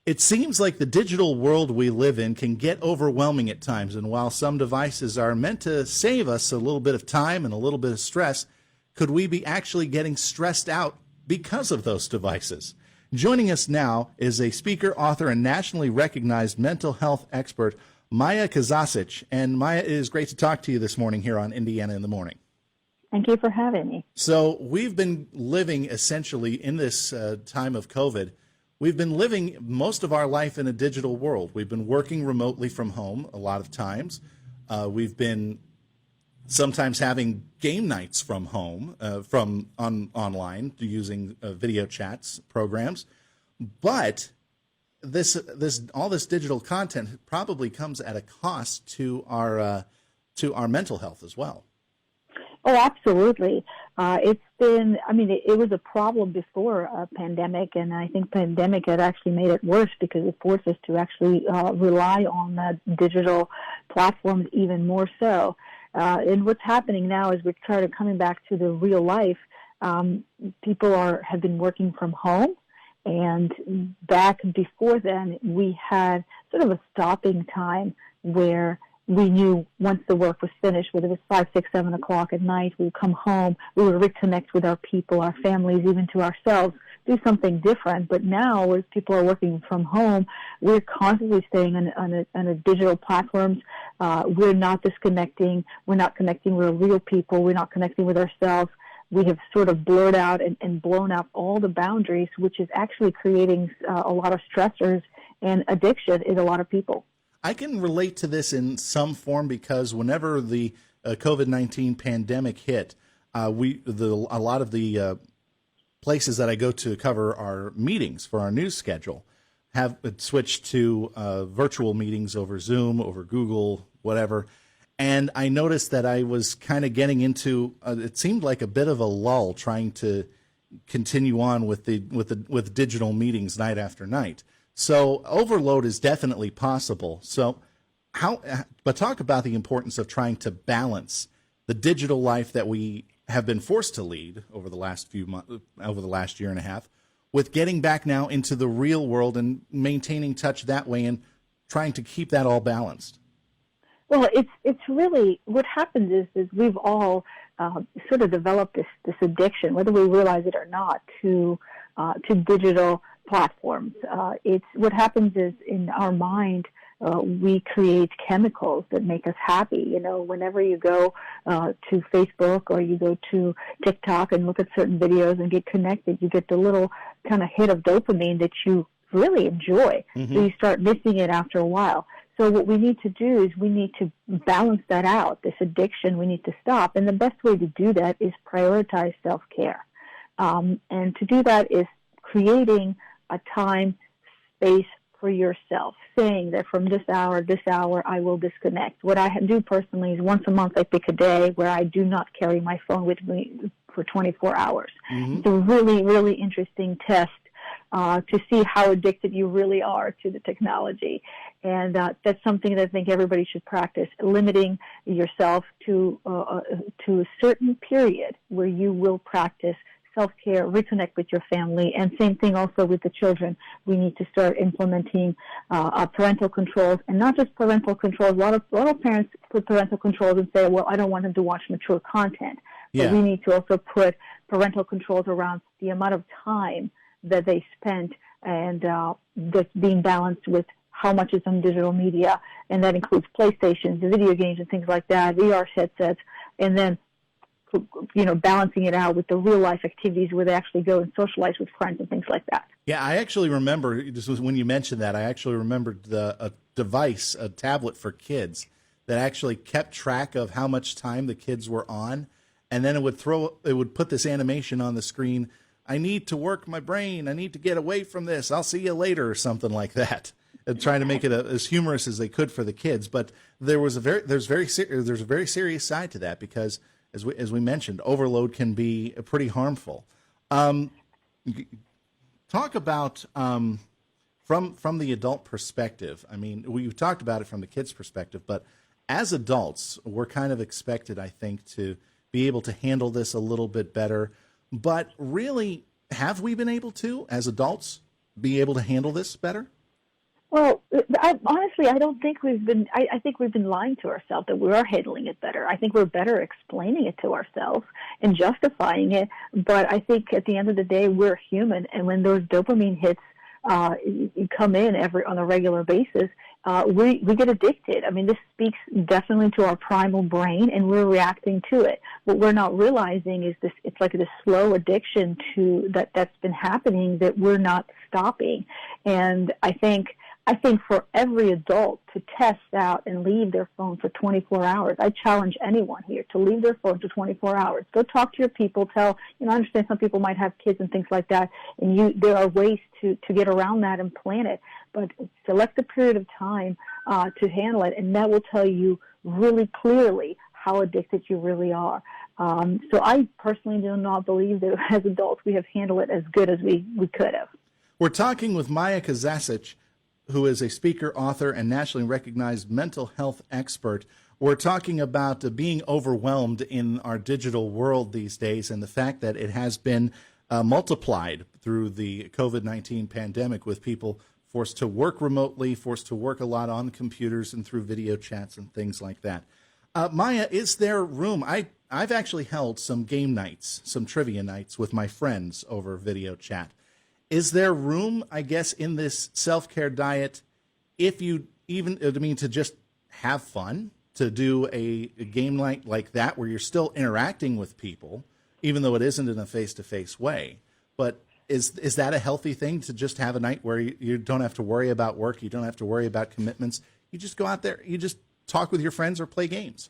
It seems like the digital world we live in can get overwhelming at times, and while some devices are meant to save us a little bit of time and a little bit of stress, could we be actually getting stressed out because of those devices? Joining us now is a speaker, author, and nationally recognized mental health expert, Maja Kazazic. And Maja, it is great to talk to you this morning here on Indiana in the Morning. Thank you for having me. So we've been living essentially in this time of COVID. We've been living most of our life in a digital world. We've been working remotely from home a lot of times. We've been sometimes having game nights from home, online using video chats programs. But all this digital content probably comes at a cost to our mental health as well. Oh, absolutely. It was a problem before a pandemic, and I think pandemic had actually made it worse because it forced us to actually rely on digital platforms even more so. And what's happening now is we're kind of coming back to the real life. People have been working from home, and back before then, we had sort of a stopping time where we knew once the work was finished, whether it was 5, 6, 7 o'clock at night, we would come home, we would reconnect with our people, our families, even to ourselves, do something different. But now, as people are working from home, we're constantly staying on a digital platforms. We're not disconnecting. We're not connecting with real people. We're not connecting with ourselves. We have sort of blurred out and blown out all the boundaries, which is actually creating a lot of stressors and addiction in a lot of people. I can relate to this in some form because whenever the COVID-19 pandemic hit, a lot of the places that I go to cover our meetings for our news schedule have switched to virtual meetings over Zoom, over Google, whatever. And I noticed that I was kind of getting into it seemed like a bit of a lull trying to continue on with digital meetings night after night. So overload is definitely possible. So but talk about the importance of trying to balance the digital life that we have been forced to lead over the last few months, over the last year and a half, with getting back now into the real world and maintaining touch that way and trying to keep that all balanced. Well, it's really what happens is we've all sort of developed this addiction, whether we realize it or not, to digital platforms. It's what happens is in our mind we create chemicals that make us happy. You know, whenever you go to Facebook or you go to TikTok and look at certain videos and get connected, you get the little kind of hit of dopamine that you really enjoy. Mm-hmm. So you start missing it after a while. So what we need to do is we need to balance that out. This addiction we need to stop. And the best way to do that is prioritize self-care. And to do that is creating a time, space for yourself, saying that from this hour, I will disconnect. What I do personally is once a month I pick a day where I do not carry my phone with me for 24 hours. Mm-hmm. It's a really, really interesting test to see how addicted you really are to the technology. And that's something that I think everybody should practice, limiting yourself to a certain period where you will practice self-care, reconnect with your family, and same thing also with the children. We need to start implementing parental controls, and not just parental controls. A lot of parents put parental controls and say, well, I don't want them to watch mature content. But we need to also put parental controls around the amount of time that they spent, and that's being balanced with how much is on digital media, and that includes PlayStations, video games, and things like that, VR headsets, and then balancing it out with the real life activities where they actually go and socialize with friends and things like that. Yeah, I actually remember, this was when you mentioned that, I actually remembered a device, a tablet for kids that actually kept track of how much time the kids were on, and then it would put this animation on the screen. I need to work my brain. I need to get away from this. I'll see you later, or something like that. And trying to make it as humorous as they could for the kids, but there's a very serious side to that because, as we mentioned, overload can be pretty harmful. Talk about from the adult perspective. I mean, we've talked about it from the kids' perspective, but as adults, we're kind of expected, I think, to be able to handle this a little bit better. But really, have we been able to, as adults, be able to handle this better? Well, honestly, I don't think we've been. I think we've been lying to ourselves that we are handling it better. I think we're better explaining it to ourselves and justifying it. But I think at the end of the day, we're human, and when those dopamine hits come in on a regular basis, we get addicted. I mean, this speaks definitely to our primal brain, and we're reacting to it. What we're not realizing is this: it's like this slow addiction to that's been happening that we're not stopping. And I think for every adult to test out and leave their phone for 24 hours, I challenge anyone here to leave their phone for 24 hours. Go talk to your people. I understand some people might have kids and things like that, and there are ways to get around that and plan it. But select a period of time to handle it, and that will tell you really clearly how addicted you really are. So I personally do not believe that as adults we have handled it as good as we could have. We're talking with Maja Kazazic, who is a speaker, author, and nationally recognized mental health expert. We're talking about being overwhelmed in our digital world these days and the fact that it has been multiplied through the COVID-19 pandemic, with people forced to work remotely, forced to work a lot on computers and through video chats and things like that. Maja, is there room? I've actually held some game nights, some trivia nights with my friends over video chat. Is there room, I guess, in this self-care diet, if you to just have fun, to do a game night like that where you're still interacting with people, even though it isn't in a face-to-face way? But is that a healthy thing, to just have a night where you don't have to worry about work, you don't have to worry about commitments, you just go out there, you just talk with your friends or play games?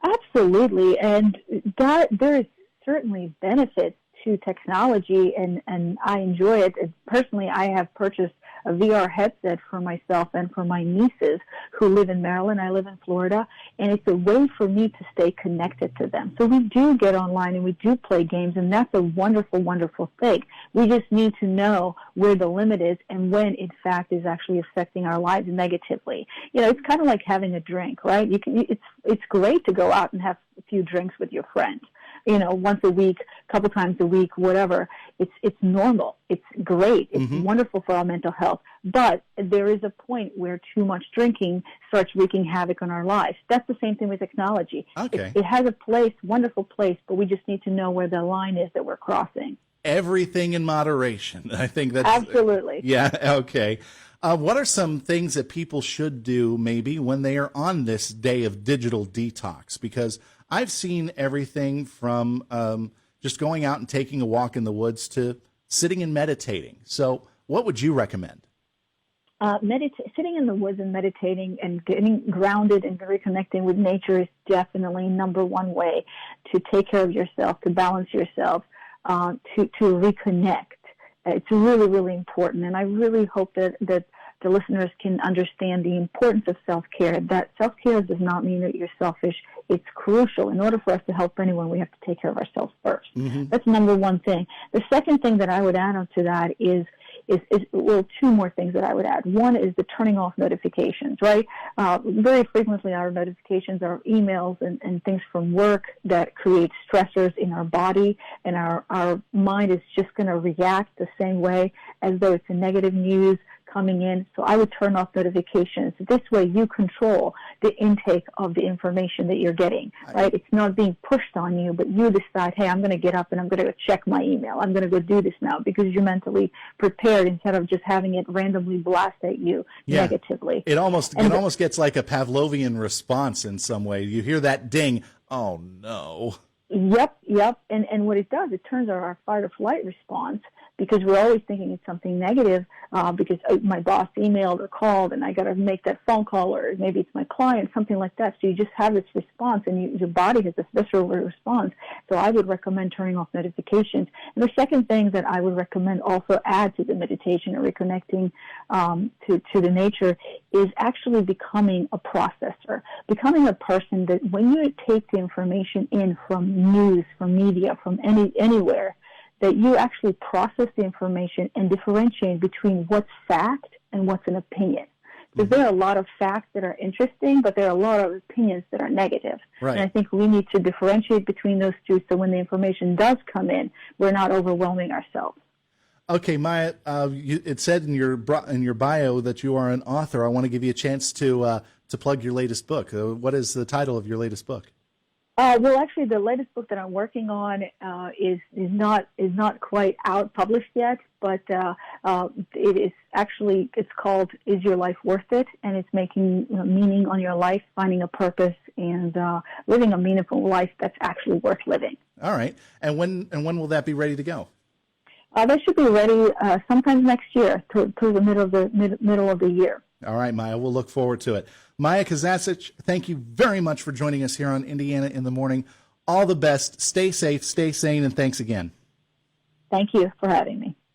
Absolutely, and there is certainly benefits to technology, and I enjoy it. Personally, I have purchased a VR headset for myself and for my nieces who live in Maryland. I live in Florida, and it's a way for me to stay connected to them. So we do get online and we do play games, and that's a wonderful, wonderful thing. We just need to know where the limit is and when, in fact, is actually affecting our lives negatively. It's kind of like having a drink, right? It's great to go out and have a few drinks with your friends. Once a week, a couple times a week, whatever. It's normal. It's great. It's wonderful for our mental health. But there is a point where too much drinking starts wreaking havoc on our lives. That's the same thing with technology. Okay. It has a place, wonderful place, but we just need to know where the line is that we're crossing. Everything in moderation. I think that's... Absolutely. Yeah, okay. What are some things that people should do maybe when they are on this day of digital detox? Because I've seen everything from just going out and taking a walk in the woods to sitting and meditating. So what would you recommend? Sitting in the woods and meditating and getting grounded and reconnecting with nature is definitely number one way to take care of yourself, to balance yourself, to reconnect. It's really, really important. And I really hope that the listeners can understand the importance of self-care, that self-care does not mean that you're selfish. It's crucial. In order for us to help anyone, we have to take care of ourselves first. That's number one thing. The second thing that I would add on to that is two more things that I would add. One is the turning off notifications, right? Very frequently our notifications are emails and things from work that create stressors in our body, and our mind is just going to react the same way as though it's a negative news coming in. So I would turn off notifications. This way you control the intake of the information that you're getting, right? It's not being pushed on you, but you decide, hey, I'm going to get up and I'm going to check my email. I'm going to go do this now, because you're mentally prepared instead of just having it randomly blast at you negatively. It almost gets like a Pavlovian response in some way. You hear that ding, oh no. Yep. And what it does, it turns our fight or flight response, because we're always thinking it's something negative, because my boss emailed or called and I got to make that phone call, or maybe it's my client, something like that. So you just have this response, and your body has this visceral response. So I would recommend turning off notifications. And the second thing that I would recommend also add to the meditation or reconnecting to the nature is actually becoming a processor, becoming a person that when you take the information in from news, from media, from anywhere, that you actually process the information and differentiate between what's fact and what's an opinion. Because there are a lot of facts that are interesting, but there are a lot of opinions that are negative. Right. And I think we need to differentiate between those two, so when the information does come in, we're not overwhelming ourselves. Okay, Maya, it said in your bio that you are an author. I want to give you a chance to plug your latest book. What is the title of your latest book? Well, actually, the latest book that I'm working on is not quite out published yet, but it is actually, it's called "Is Your Life Worth It?" and it's making meaning on your life, finding a purpose, and living a meaningful life that's actually worth living. All right, and when will that be ready to go? That should be ready sometime next year, to the middle of the year. All right, Maya, we'll look forward to it. Maja Kazazic, thank you very much for joining us here on Indiana in the Morning. All the best. Stay safe, stay sane, and thanks again. Thank you for having me.